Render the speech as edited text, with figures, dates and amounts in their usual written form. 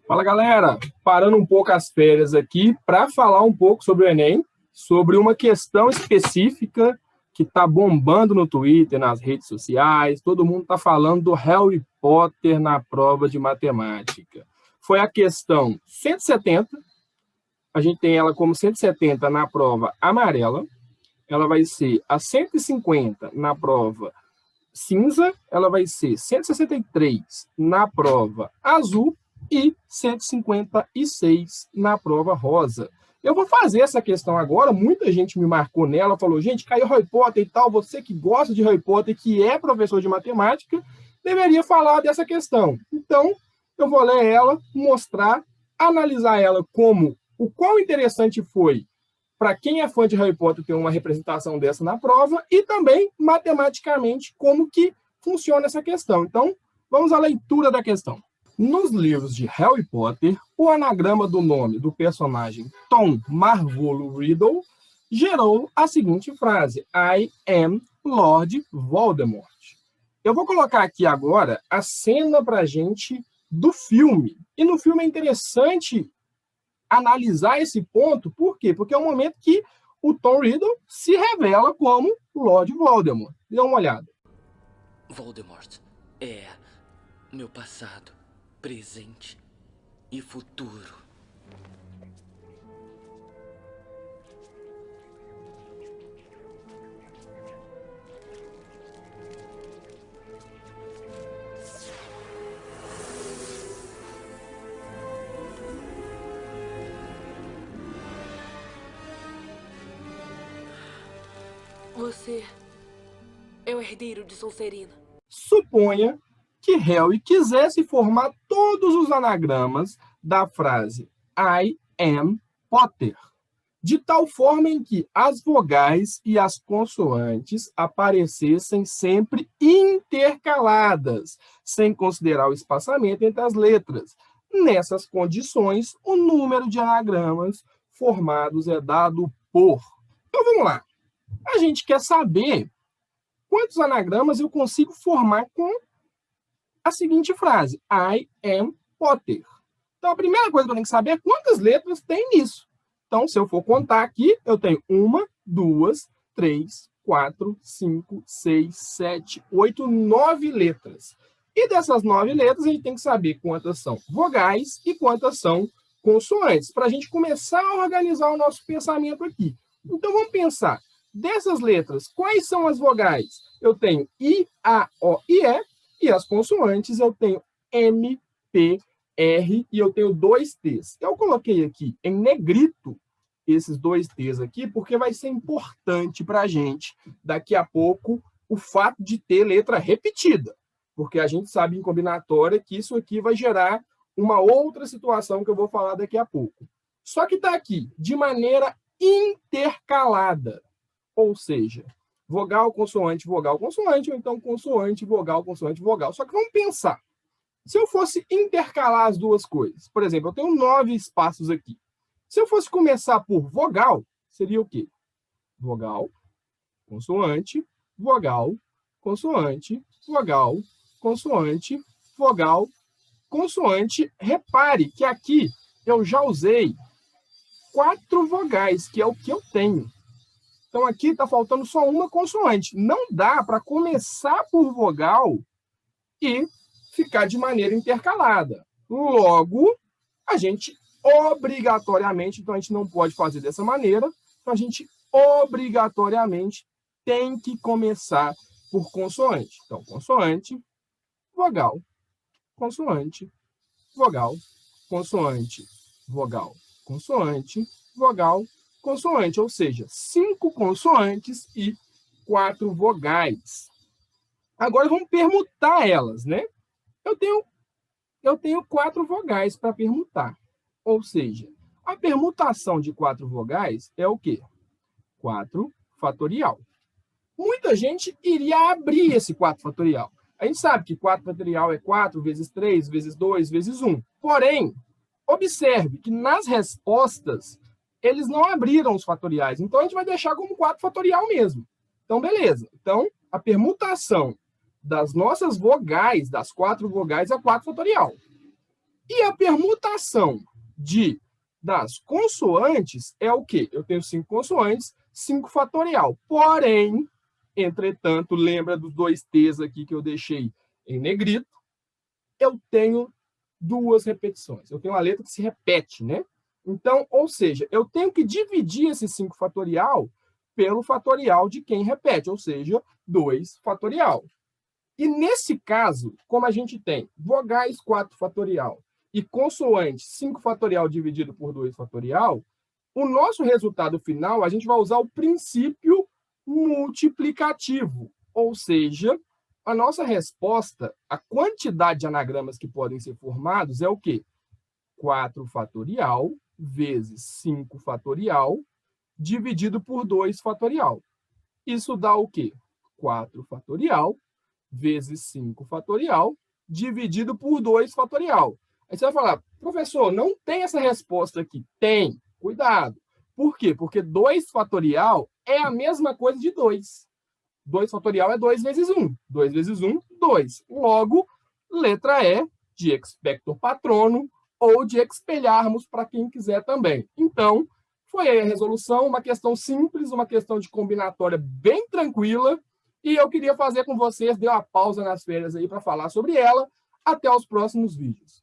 Fala, galera! Parando um pouco as férias aqui para falar um pouco sobre o Enem, sobre uma questão específica que está bombando no Twitter, nas redes sociais. Todo mundo está falando do Harry Potter na prova de matemática. Foi a questão 170, a gente tem ela como 170 na prova amarela, ela vai ser a 150 na prova cinza, ela vai ser 163 na prova azul e 156 na prova rosa. Eu vou fazer essa questão agora, muita gente me marcou nela, falou, gente, caiu Harry Potter e tal, você que gosta de Harry Potter, que é professor de matemática, deveria falar dessa questão. Então, eu vou ler ela, mostrar, analisar ela como o quão interessante foi para quem é fã de Harry Potter ter uma representação dessa na prova e também, matematicamente, como que funciona essa questão. Então, vamos à leitura da questão. Nos livros de Harry Potter, o anagrama do nome do personagem Tom Marvolo Riddle gerou a seguinte frase: I am Lord Voldemort. Eu vou colocar aqui agora a cena para a gente do filme. E no filme é interessante analisar esse ponto, por quê? Porque é o momento que o Tom Riddle se revela como Lord Voldemort. Dê uma olhada. Voldemort é meu passado, presente e futuro. Você é o herdeiro de Sonserina. Suponha que Harry quisesse formar todos os anagramas da frase I am Potter, de tal forma em que as vogais e as consoantes aparecessem sempre intercaladas, sem considerar o espaçamento entre as letras. Nessas condições, o número de anagramas formados é dado por... Então, vamos lá. A gente quer saber quantos anagramas eu consigo formar com a seguinte frase, I am Potter. Então, a primeira coisa que eu tenho que saber é quantas letras tem nisso. Então, se eu for contar aqui, eu tenho 1, 2, 3, 4, 5, 6, 7, 8, 9 letras. E dessas 9 letras, a gente tem que saber quantas são vogais e quantas são consoantes, para a gente começar a organizar o nosso pensamento aqui. Então, vamos pensar. Dessas letras, quais são as vogais? Eu tenho I, A, O e E, e as consoantes eu tenho M, P, R, e eu tenho 2 T's. Eu coloquei aqui em negrito esses 2 T's aqui, porque vai ser importante para a gente, daqui a pouco, o fato de ter letra repetida, porque a gente sabe em combinatória que isso aqui vai gerar uma outra situação que eu vou falar daqui a pouco. Só que está aqui, de maneira intercalada. Ou seja, vogal, consoante, ou então consoante, vogal. Só que vamos pensar. Se eu fosse intercalar as duas coisas, por exemplo, eu tenho 9 espaços aqui. Se eu fosse começar por vogal, seria o quê? Vogal, consoante, vogal, consoante, vogal, consoante, vogal, consoante. Repare que aqui eu já usei 4 vogais, que é o que eu tenho. Então, aqui está faltando só uma consoante. Não dá para começar por vogal e ficar de maneira intercalada. Logo, a gente obrigatoriamente, então a gente não pode fazer dessa maneira, então a gente obrigatoriamente tem que começar por consoante. Então, consoante, vogal, consoante, vogal, consoante, vogal, consoante, vogal, consoante, ou seja, 5 consoantes e 4 vogais. Agora vamos permutar elas, né? Eu tenho 4 vogais para permutar. Ou seja, a permutação de 4 vogais é o quê? 4 fatorial. Muita gente iria abrir esse 4 fatorial. A gente sabe que 4 fatorial é 4 vezes 3, vezes 2, vezes 1. Porém, observe que nas respostas eles não abriram os fatoriais. Então, a gente vai deixar como 4 fatorial mesmo. Então, beleza. Então, a permutação das nossas vogais, das 4 vogais, é 4 fatorial. E a permutação das consoantes é o quê? Eu tenho 5 consoantes, 5 fatorial. Porém, entretanto, lembra dos 2 T's aqui que eu deixei em negrito, eu tenho 2 repetições. Eu tenho uma letra que se repete, né? Então, ou seja, eu tenho que dividir esse 5 fatorial pelo fatorial de quem repete, ou seja, 2 fatorial. E nesse caso, como a gente tem vogais 4 fatorial e consoantes 5 fatorial dividido por 2 fatorial, o nosso resultado final, a gente vai usar o princípio multiplicativo, ou seja, a nossa resposta, a quantidade de anagramas que podem ser formados é o quê? 4 fatorial vezes 5 fatorial dividido por 2 fatorial. Isso dá o quê? 4 fatorial vezes 5 fatorial dividido por 2 fatorial. Aí você vai falar, professor, não tem essa resposta aqui. Tem. Cuidado. Por quê? Porque 2 fatorial é a mesma coisa de 2. 2 fatorial é 2 vezes 1. 2 vezes 1, 2. Logo, letra E de expector patrono ou de expelharmos para quem quiser também. Então, foi aí a resolução, uma questão simples, uma questão de combinatória bem tranquila, e eu queria fazer com vocês, dei uma pausa nas férias aí para falar sobre ela. Até os próximos vídeos.